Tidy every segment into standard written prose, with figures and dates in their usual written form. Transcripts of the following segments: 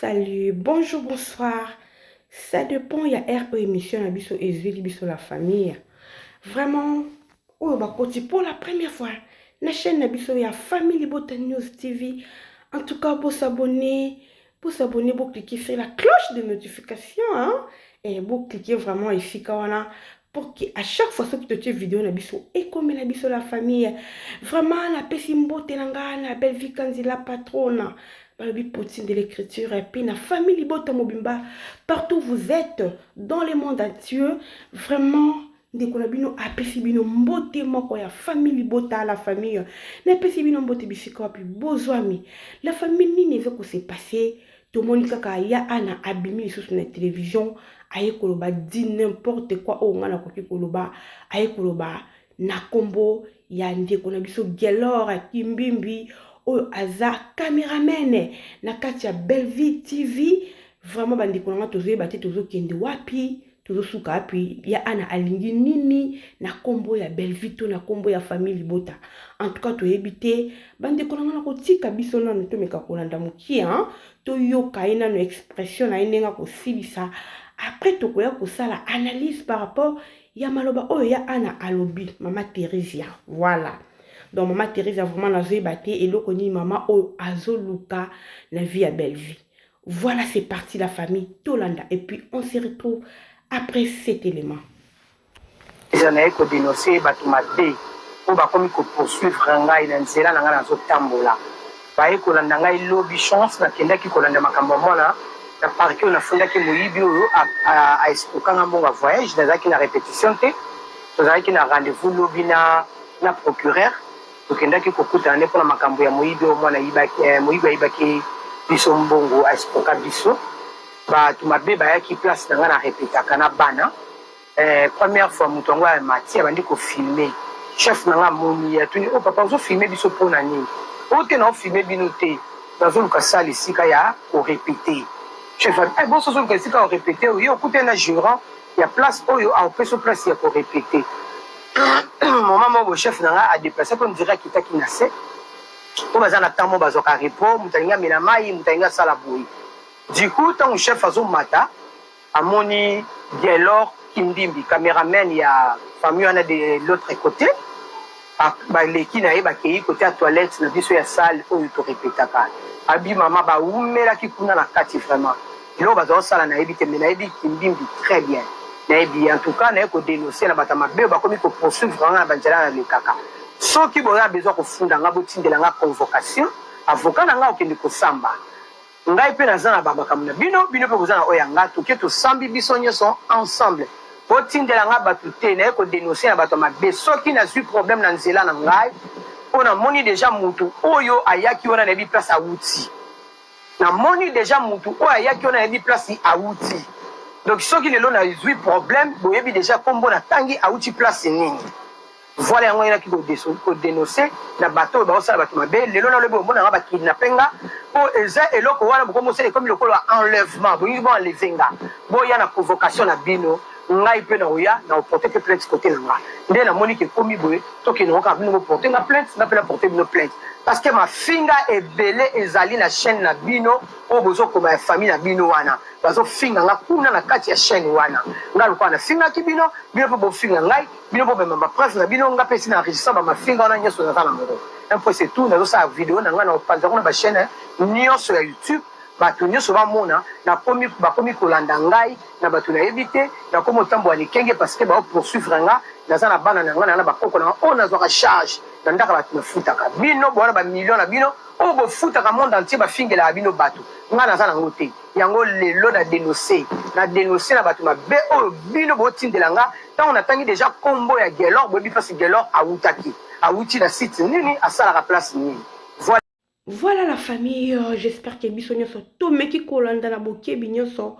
Salut, bonjour, bonsoir. Ça dépend, il y a RE émission na biso ezeli biso la famille. Vraiment, oh bah pour la première fois, la chaîne na biso ya Famille Libota News TV. En tout cas, pour s'abonner, pour cliquer sur la cloche de notification, hein, et pour cliquer vraiment ici quand on a pour que à chaque fois que tu as une vidéo na biso et comme na biso la famille, vraiment la pesimbo tenanga la belle vie quand la patronne. Balobi potine de l'écriture et puis la famille Libota Mobimba partout où vous êtes dans le monde entier vraiment ndekona bino apesi bino mbote moko ya famille Libota la famille na pesi bino mbote bisika puis bozwami la famille nini eza ko se passer to moni kaka ya ana abimi lisusu na télévision aye koloba dit n'importe quoi o ngana ko koloba aye koloba na kombo ya ndekona biso Gelor Kimbimbi oyo aza cameraman na kati ya Belleville TV vraiment bandeko nanga tozoyeba te tozokende wapi tozosuka wapi ya ana alingi nini na kombo ya Belleville to na kombo ya famille Libota en tout cas toyebi te bandeko nanga na kotika biso nanu tomeka kolanda mokia toyoka ye nano expression na ye ndenge kosilisa après tokoya kosala analyse par rapport ya maloba oyo ya ana alobi mama Theresia voilà. Donc maman Thérèse a vraiment nazo battu et l'autre ni maman o azoluka la vie à Belleville. Voilà, c'est parti la famille Tolanda et puis on se retrouve après cet élément. J'anaye ko dénoncer batuma B pour ba komi ko poursuivre ngai na nzela na ngana zo tambola. Ba ye ko landa ngai lobby chance na kenda ki ko landa makambo mona na parquet na funda ki moyibi oyo a espoka mbonga voyage na zaki na répétition te. To zaki na rendez-vous lobby na procureur. Tokendaki kokutana ne pona makambo ya moyibi omwana moyibi ayibaki biso mbongo aespoka biso bato mabe bayaki place na nga na répétaka na bana première fois moto yango ya mati abandi kofilme chef na nga moni atuni o papa ozofilme biso mpona nini o te na ofilme bino te nazoluka sala esika ya korépéte chef boso ozoluka esika ya korépéte oyo okute na gérant ya place oyo aopeso place ya korépéte moment moko chef nanga a déplacé comme dirait kitaki na se po baza na temps mo bazoka repos mutalinga mena mai mutalinga sala boyi du coup tant chef azomata amoni Gelor Kimbimbi caméraman ya famille wana de l'autre côté ba leki na ye bakei côté à toilette na biso ya salle oyo to répétaka abi mama ba umela ki kuna na kati vraiment lo bazo sala na yebi te mena yebi Kimbimbi très bien. En tout cas, nous avons dénoncé la bataille de la poursuivre la banjala na lekaka. Ceux qui ont besoin de fonder la convocation, avocat n'a aucun de samba. Ngai pe na zana baba kamuna bino pe kozana oyanga to ke to sambi bisonyo sont ensemble. Botinde la nga batute na ko dénoncer na bataille mabe ceux qui n'a eu problème na nzela na ngai on a moni déjà mutu oyo ayaki ona na bi place a wuti. Na moni déjà mutu oyo ayaki ona na bi place a wuti. Donc, ceux qui ont eu problème, vous avez déjà comme bon tangi à outil place nini. Voilà un moyen qui peut dénoncer la bateau, bah ça va tout ma belle. Les lois le bon on a kidnappinga. Pour eza et l'autre voilà comme c'est comme le enlèvement. Vous vont enlever nga. Bon il y a une provocation à bino. Ngai pe na oya na porter que plainte côté là. Ndé na monique komi boye to ki no ka bino porter na plainte, na pe la porter bino plainte. Parce que ma finga est belé ezali na chaîne na bino o bozo ko ma famille na bino wana. Bazo finga nga kuna na kati ya chaîne wana. Nga lokwa na finga ki bino po bo finga ngai, bino po ba presse na bino nga pesi na enregistrement ba ma finga wana nyoso na tala moro. Un peu c'est tout na zo sa vidéo na nga na panza kuna ba chaîne nyoso ya YouTube. Bato nyonso bamona na bakomi kolanda ngai na bato na yebite na komo tambo ya likenge parce que ba poursuivre nga naza na bana na nga na bakoko na on nazwaka charge na ndaka bato mafutaka bino bona ba million na bino o bo futaka monde entier ba fingela bino bato nga naza na ngote yango lelo na dénoncer na bato mabe o bino bo tindela nga tant on atangi déjà combo ya Gelor bobi parce Gelor awuti na site nini asala la place nini. Voilà la famille, j'espère que bisonyo so to meki kolanda na boke binyoso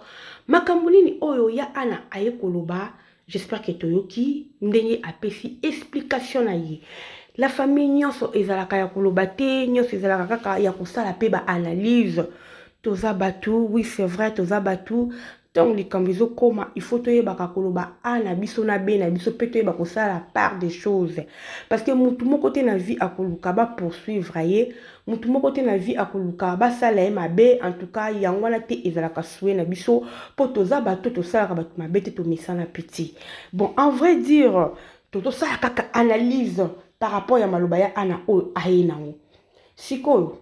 makambulini oyo ya ana aye koloba, j'espère que toyoki ndenge apesi explication na ye. La famille nyonso ezalaka ya koloba te, nyonso ezalaka kaka ya kosala pe ba analyse. Toza batu, oui c'est vrai, toza batu tant likambo ezokoma il faut toyebaka koloba a na biso na b na biso mpe toyeba kosala la part des choses parce que mutu moko te na vie akoluka bapoursuivre ye mutu moko te na vie akoluka basala ye mabe en tout cas yango wana te ezalaka souye na biso mpo toza bato tosalaka bato mabe te tomesana peti. Bon en vrai dire tozosala kaka analyse par rapport ya maloba ya ana oyo aye nango sikoyo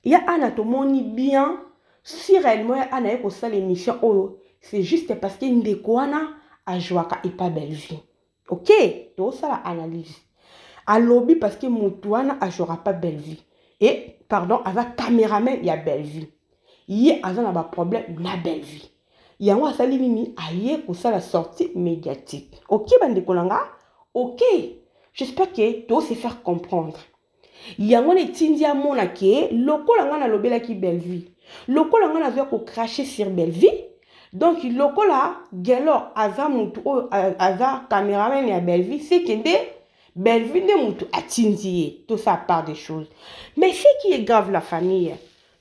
ya ana tomoni bien si réellement ya ana ye kosala émission oyo c'est juste parce que ndeko wana ajwaka epa belle vie. Ok tozosala analyse alobi parce que mutu wana ajwaka pas belle vie et pardon aza caméraman ya belle vie ye aza na baproblème na belle vie yango asali nini aye kosala sortie médiatique. Ok bandeko nanga ok j'espère que to se faire comprendre yango na etindi amona ke lokola nga nalobelaki belle vie lokola nga nazoya kocracher sur belle vie donc lokola gelo aza mutu oyo aza caméraman ya belle vie c'est kende belle vie nde mutu atindi ye tout ça part des choses mais ce qui est grave la famille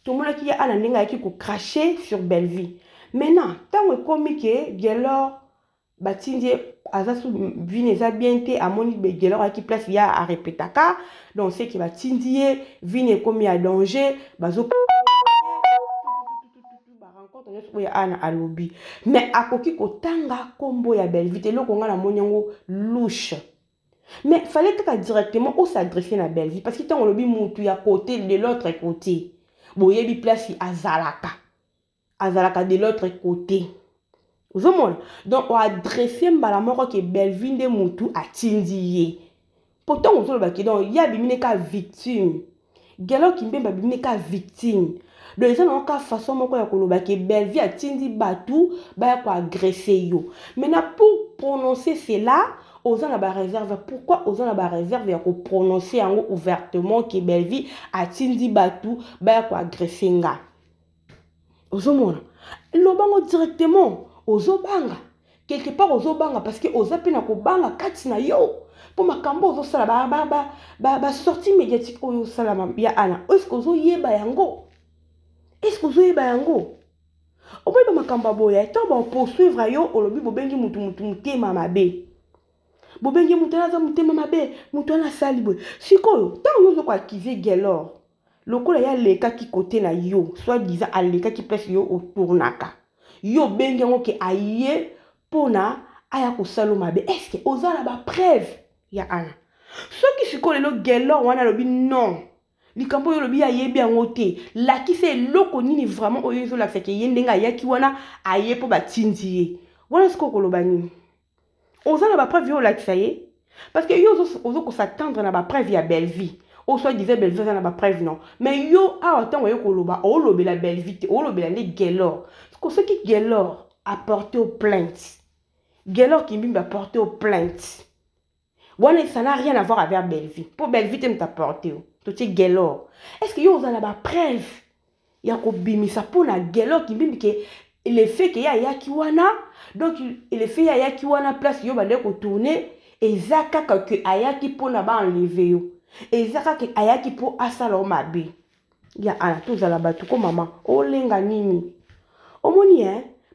tomonaki ye ana ndenge ayaki kocracher sur belle vie maintenant ntango ekomi ke gelo batindi aza su vine eza bien te amoni gelo ayaki place ya arepetaka donc c'est que batindi ye vine ekomi ya danger bazo rencontre nyonso oyo ana alobi mais akoki kotanga kombo ya belle vie te eloko nga namoni yango louche mais fallait kaka directement s'adresser na belle vie parce que ntango olobi mutu ya côté de l'autre côté boyebi place azalaka de l'autre côté ozomona donc oadresse mbala moko ke belle vie nde mutu atindi ye pourtant ozolobaki donc ye abimine ka victime gelo kimbemba abimine ka victime donc eza nango ka façon moko ya koloba ke belle vie atindi batu baya koagresse yo maintenant pour prononcer cela oza na baréserve pourquoi oza na baréserve ya koprononcer yango ouvertement ke belle vie atindi batu baya koagresse nga ozomona lobango directement ozobanga quelque part ozobanga parce que oza pe na kobanga kati na yo po makambo ozosala sortie médiatique oyo osala ya ana est-ce que ozoyeba yango est-ce que ozoyeba yango oboyeba makambo boya ntango bapoursuivre yo olobi bobengi mutu motema mabe bobengi mutu aza motema mabe mutu wana asali boye sikoyo ntango yo ozokoakize gelor lokola ya lekaki kote na yo soit disant alekaki place yo otournaka yo bengi yango ke aye pona aya kosala mabe est-ce que oza na bapreuve ya ana soki sikoyo lelo gelor wana alobi non likambo oyo olobi ayebi yango te lakisa eloko nini vraiment oyo ezolakisa ke ye ndenge ayaki wana aye mpo batindi ye wana sikoyo koloba nini oza na bapreuve yo olakisa ye parce que yo ozokosatendre na bapreuve ya belle vie ou soit disait belle vie na bapreuve non mais yo awa ntango yo koloba olobela belle vie te olobela nde gelor soki gelor apporté aux plaintes gelor kimbimbi apporté aux plaintes wana ça n'a rien à voir avec belle vie pour belle vie te m'apporté totie gelor est-ce que yo oza na bapreuve ya kobimisa mpona gelor kimbimbi ke le fait que ayaki wana donc le fait ayaki wana place yo bande kotourner eza kaka ke ayaki mpona baenleve yo eza kaka ayaki mpo asala mabe ya ana tozala bato ko mama olenga nini omoni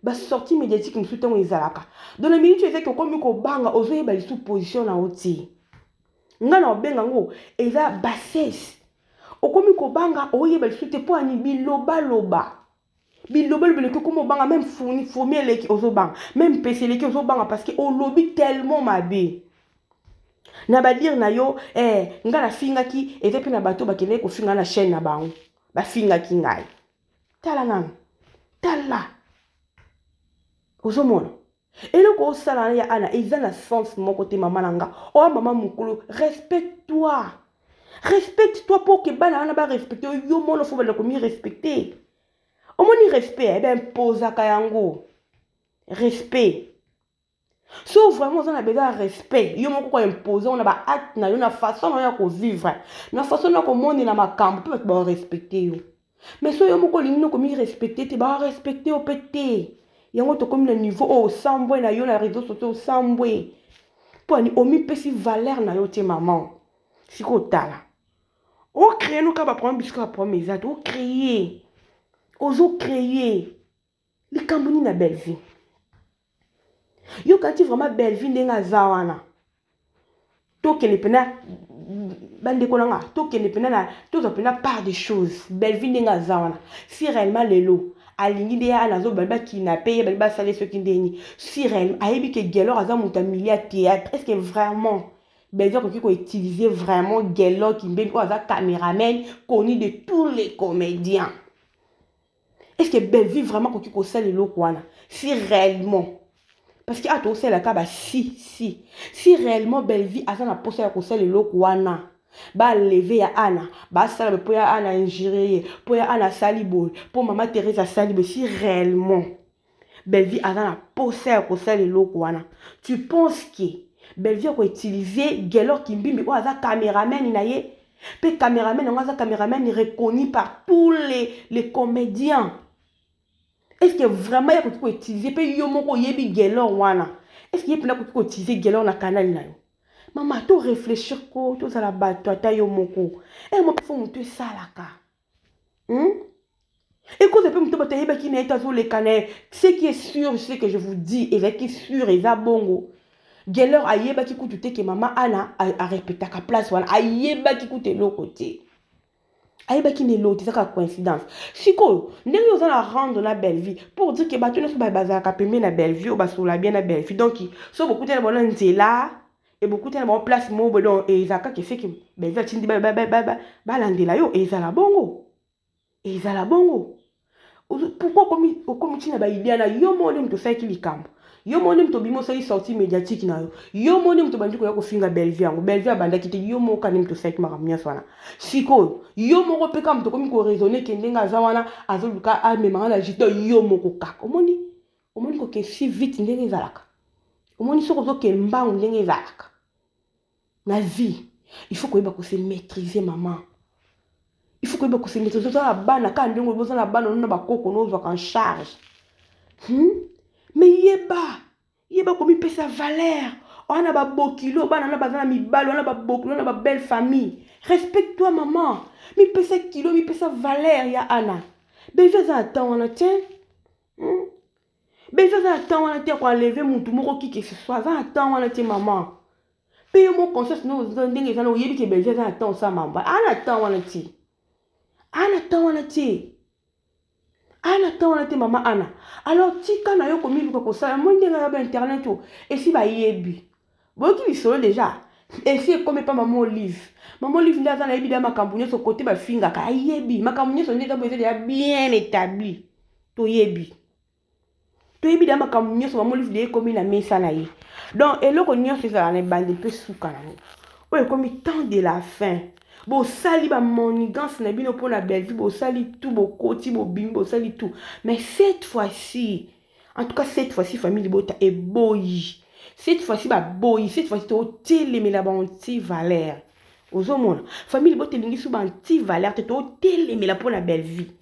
basortie médiatique mosusu ntango ezalaka dans la minute ezaki okomi kobanga ozoyeba lisu position na oti nga na obenga ngo eza bassesse okomi kobanga oyeba lisu te mpo ani bilobaloba bileki okoma obanga même fourmi eleki ozobanga même pese eleki ozobanga parce que olobi tellement mabe na badire na yo nga nafingaki eza mpe na bato bakendeki kofinga na chaîne na bango bafingaki ngai tala nanga tala ozomona eloko osala ya ana eza na sens moko te mama na nga oya mama mokolo respecte-toi pour que bana wana barespecte yo mona fo bana komi respecte omoni respect impozaka yango respect so vraiment oza na besoin ya respect yo moko koimpose on a baacte na yo na façon na yo ya kovivre na façon na komonela makambo mpe bato barespecte yo mais so yo moko olingi nokomi respecte te barespecte yo mpe te yango tokomi na niveau oyo osambwe na yo na réseau sociaux osambwe mpo ani omipesi valeur na yo te maman siko otala ocreye noka baproblème bisika baproblème eza te ocreye ozocreye likambuni na belle vie. Yo kanti vraiment belle vie ndenga zawana. Toke le pena bande konanga, toke le pena na toza pena part des choses. Belle vie ndenga zawana. Si réellement lelo alingi de ya nazo balba kidnappé, balba salé ce kindeni. Si réellement ayebi que Gelor aza muta milliard théâtre, est-ce que vraiment belle vie ko utiliser vraiment Gelor qui mbe aza caméraman connu de tous les comédiens? Est-ce que belle vie vraiment ko sale le kwana? Si réellement parce que ato c'est la kaba si réellement belle vie a na posa ko sale le kwana ba lever ya ana ba sala po ya ana injurier po ya ana salibol po maman Teresa salibol. Si réellement belle vie a na posa ko sale le kwana, tu penses que belle vie ko utiliser Gelor Kimbimbi ou aza caméraman na ye pe caméraman on aza caméraman reconnu par tous les comédiens? Est-ce que vraiment il faut utiliser pe yo moko yebi Gelor wana? Est-ce qu'il y a pour utiliser Gelor na canal na yo? Maman, tu réfléchir ko, tu la bato ta yo moko. Et moi faut monter ça la ka. Et quand je peux monter bataille ba ki na eta zo le canal, ce qui est sûr, c'est que je vous dis et qui est sûr et za bongo. Gelor ayeba ki kutu te que maman Anna a répété ka place wana. Ayeba ki kutu l'autre côté. Ayeba ki ne l'autre, c'est une coïncidence. Siko, ndenge yo la rendre la belle vie pour dire que bato ne so ba bazaka pembe na belle vie ou ba so la bien na belle vie. Donc so beaucoup tellement bon nzela et beaucoup tellement place mo bon et zaka qui fait que belle vie tindi ba landela yo et la bongo. Et la bongo. Pourquoi comme tu na ba idea na yo mo ndem to fait ki likambo. Yo mo ndem to bimo so sorti médiatique na yo. Yo mo ndem to bandi ko yako finga belle vie yango. Belle vie abanda kite yo mo kanem to fait ki makamnya swana. Siko, yo mo ko peka mto komi ko raisonner ke ndenga zawana azoluka a memanga na jito yo mo ko kaka. Omoni ko ke si vite ndenge zalaka. Omoni soko zo ke mbangu ndenge zalaka. Na vie, il faut que se maîtriser maman. Il faut que se maîtriser la bana quand ndenge boza la bana na ba koko no zo en charge. Mais yeba komi pesa valeur. On a ba bokilo bana na bazana mi balo, on a ba bokilo na ba belle famille. Respecte-toi maman. Mi pesa kilo, mi pesa valeur ya ana. Beza za temps on a tient. Beza za temps on a tient kwa lever mutu moko ki que ce soit za temps on a tient maman. Paye mon conscience no ndenge za no yebi ke beza za temps ça maman. Ana temps on a tient. Ana temps on a tient. Ana temps on a tient maman ana. Alors tika na yo komi luka ko sala mo ndenge ya ba internet to et si ba yebi. Bon qui solo déjà. Et si comme pas maman Olive. Maman Olive ndaza na yebi da makambu so côté ba finga ka yebi. Makambu so ndeza boze déjà bien établi. To yebi. To yebi da makambu so maman Olive de komi na mesa na ye. Donc eloko nyonso ça na bande pe suka na mo. Ouais comme temps de la fin. Bo sali ba monigance na bino pour la belle vie, bo sali tout, bo koti, bo bim, bo sali tout. Mais cette fois-ci, en tout cas cette fois-ci famille bota est boyi. Cette fois-ci ba boyi, cette fois-ci to télé mais la bonti valeur. Ozomona, famille bota lingi sou banti valeur, to télé mais la pour la belle vie.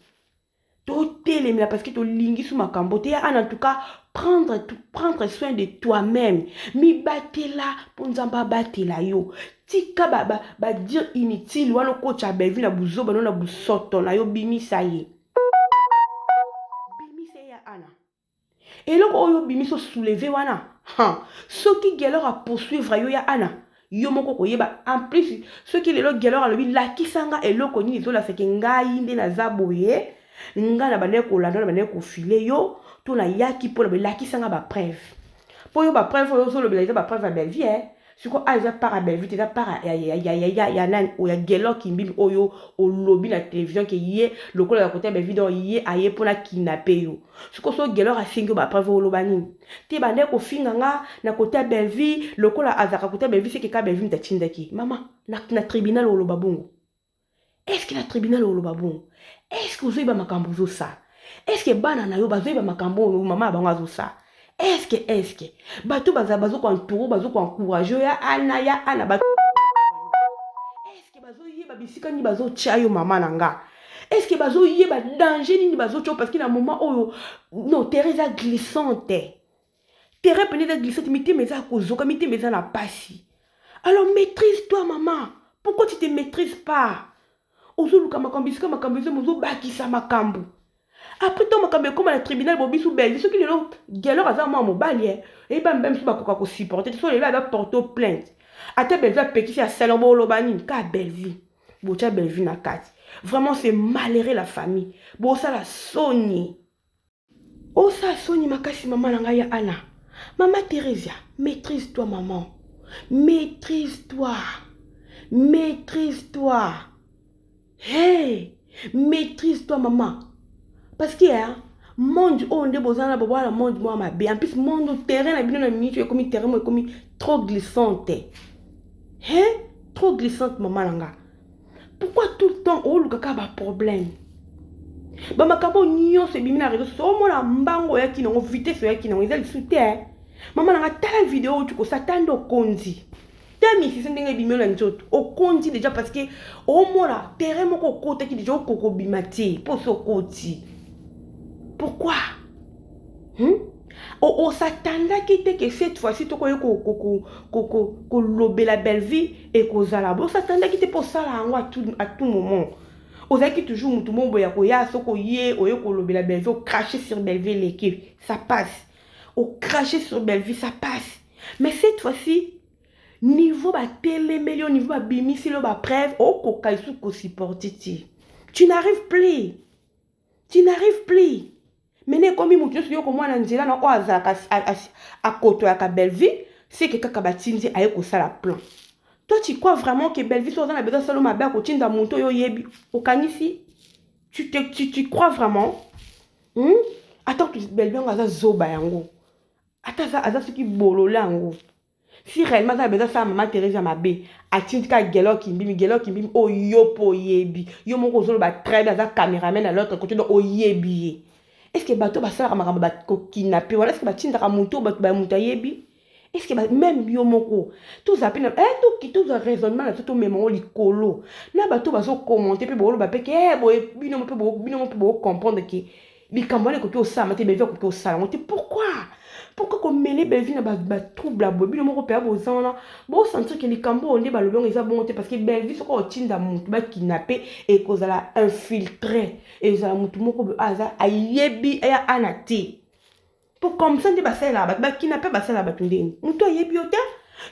To télé mais la parce que to lingi sou makambo te en tout cas prendre soin de toi-même. Mi batela pour nzamba batela yo. Tika ba dire inutile wano coach a belle vie na buzo ba na busoto na yo bimisa ye. Bimisa ya ana. Et là oyo bimiso soulever wana. Ceux qui Gelor à poursuivre yo ya ana. Yo moko koyeba en plus ceux qui le Gelor a lobi la kisanga eloko ni zo la seke ngai nde na zaboye. Nga na bane ko landa na bane ko filer yo to na yaki pour la kisanga ba preuve. Pour yo ba preuve yo zo le ba preuve à belle vie Si quoi aza para belle vie tu para ya nan o ya Gelor Kimbimbi oyo o lobby na télévision que yé lokola la côté belle vie donc yé aye pour la kidnapper yo. Si quoi so Gelor a fingo ba preuve o lobani. Ti bande ko finga nga na côté belle vie lokola azaka côté belle vie c'est que ka belle vie mtachindaki. Maman na tribunal o lobabongo. Est-ce que la tribunal o lobabongo? Est-ce que vous avez makambo zo ça? Est-ce que bana na yo bazo ba makambo maman bango zo ça? Est-ce que bato bazo ko entouro bazo ko encourager ya ana bato est-ce que bazo yeba bisika ni bazo chayo maman nanga? Est-ce que bazo yeba danger ni bazo cho parce que na moment oyo non Teresa glissante. Terre peneza glissante miti meza kozoka miti meza na pasi. Alors maîtrise-toi maman. Pourquoi tu te maîtrises pas? Ozoluka makambisika makambizo mozo bakisa makambu. Après, tu as comme le tribunal, Bobby sous Belgique, ceux qui l'ont galère à moi, mon balier, et ben même si tu vas supporter, tu vas porter plainte. À ta belle vie, péquer à Salombo Lobanin, car belle vie. Bocha belle vie na carte. Vraiment, c'est malheureux la famille. Bon, ça la Sony. Oh, ça Sony, ma casse, maman, ya Anna. Maman Thérèse, maîtrise-toi, maman. Maîtrise-toi. Maîtrise-toi. Hey, maîtrise-toi, maman. Parce que, hein, monde, on est besoin de voir le monde, moi, ma bien. En plus, monde, terrain, la bien, tu es comme terrain, comme trop glissante. Hein? Trop glissante, maman, langa. Pourquoi tout le temps, oh, le caca, a problème? Bah, ma cabo, nyon, c'est bimina, réseau, c'est au moins la mbango, ya qui n'ont vitesse, ya qui n'ont, ils ont le soutien. Maman, langa, t'as la vidéo, tu peux s'attendre au kondi. Tami si c'est un bimio la njoto au kondi déjà parce que au moins là terrain moko côté qui déjà au koko bimati pour ce côté. Pourquoi? On s'attendait que cette fois-ci tu connais ko lobe la belle vie et ko zala. On s'attendait qu'il te pour ça là à tout moment. On a qui toujours mutu mon boya ko ya soko ye o ko lobe la belle vie, au cracher sur belle vie l'équipe, ça passe. Au cracher sur belle vie, ça passe. Mais cette fois-ci niveau ba télémélio niveau ba bimisi lo ba preuve o ko kaisu ko supporter ti. Tu n'arrives plus. Tu n'arrives plus. Mene comme mutu yo ko mwana nzela na o azaka à koto ya ka belle vie, c'est que kaka batindi aye ko sala plan. Toi tu crois vraiment que belle vie so dans la besoin solo mabe ko tinda monto yo yebi o kanisi? Tu crois vraiment? Attends tu belle vie ngaza zoba yango. Attends ça aza ce qui bolola yango. Si réellement ça a besoin de ça, maman Thérèse à ma bé, a tinka gelo kimbim, oh yopo yebi, yo moko zolo ba très bien, ça caméraman à l'autre côté de oh yebi. Est-ce que bateau ba sala maramba ba kidnapper, wala est-ce que ba tinda monto ba monta yebi? Est-ce que même yo moko, tout ça peine, tout qui tout raisonnement là tout même on likolo. Na bateau ba so commenter pe bolo ba pe que boy bino pe comprendre que les cambouane ko ça mate be ko ça. Pourquoi? Pourquoi qu'on mêle belle vie na ba trouble la bobi le moko pe abozan na bo sentir que les cambo on est ba le bon eza bon parce que belle vie soko tinda mutu ba kidnapper et cause la infiltrer et za mutu moko aza ayebi ya anati pour comme ça ndi ba sala ba kidnapper ba sala ba tundeni mutu ayebi ota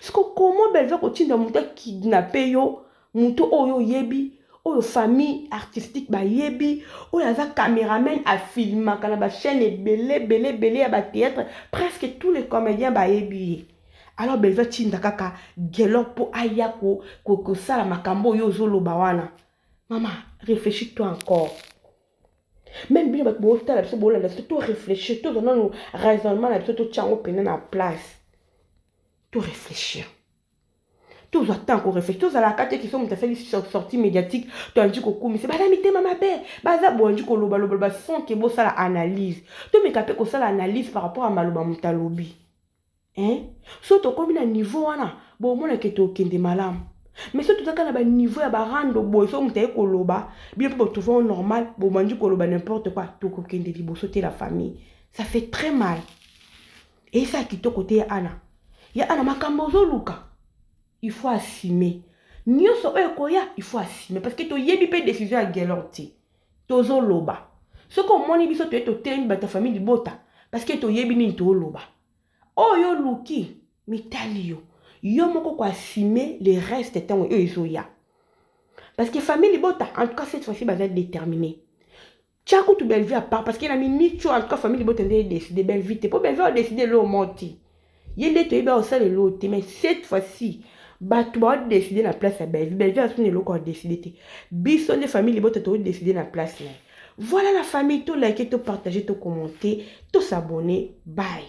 soko comment belle vie ko tinda mutu kidnapper yo mutu oyo yebi oyo famille artistique ba yebi oyo aza caméraman a filma kana ba chaîne belé ya ba théâtre presque tous les comédiens ba yebi. Alors belva tinda kaka gelo po aya ko sala makambo yo zolo bawana. Maman, réfléchis-toi encore. Même bien bo tala so bo la tout réfléchir tout dans nos raisonnement la tout tchango pena na place. Tout réfléchir. Tous attendent qu'on réfléchisse. Tous à la carte qui sont fait sortie médiatique. Tu as dit qu'on commet. C'est pas la mité maman belle. Baza bon dit qu'on loba sans que bon ça la analyse. Tu me capes qu'on ça l'analyse par rapport à maloba mutalobi. Hein? Surtout comme il a niveau wana. Bon moi que tu okende malam. Mais surtout quand on a niveau ya barando boy so mutaye ko loba. Bien pour trouver normal. Bon moi dit qu'on loba n'importe quoi. Tu okende libo sauter la famille. Ça fait très mal. Et ça qui te côté Anna. Ya Anna makambozo luka. Il faut assumer. Nyoso koya, il faut assumer. Parce que tu yebi pe décision à gelorti. Tozo loba. Ce qu'on moni biso tu es to ta famille di bota. Parce que tu yebi ni to loba. Oh yo luki, mitali yo. Yo moko ko assumer les restes tango ezoya. Parce que famille di bota, en tout cas cette fois-ci, va être déterminée. Tchako tu belle vie à part. Parce qu'il a mis ni tu en tout cas famille di bota décider belle vie. T'es pas belle vie à décider l'eau monti. Yende to yeba au sale l'eau. Mais cette fois-ci, tu vas décider la place à belle vie a son encore décidé biso les familles les bottes tu décider la place là. Voilà la famille, tout liker, tout partager, tout commenter, tout s'abonner. Bye.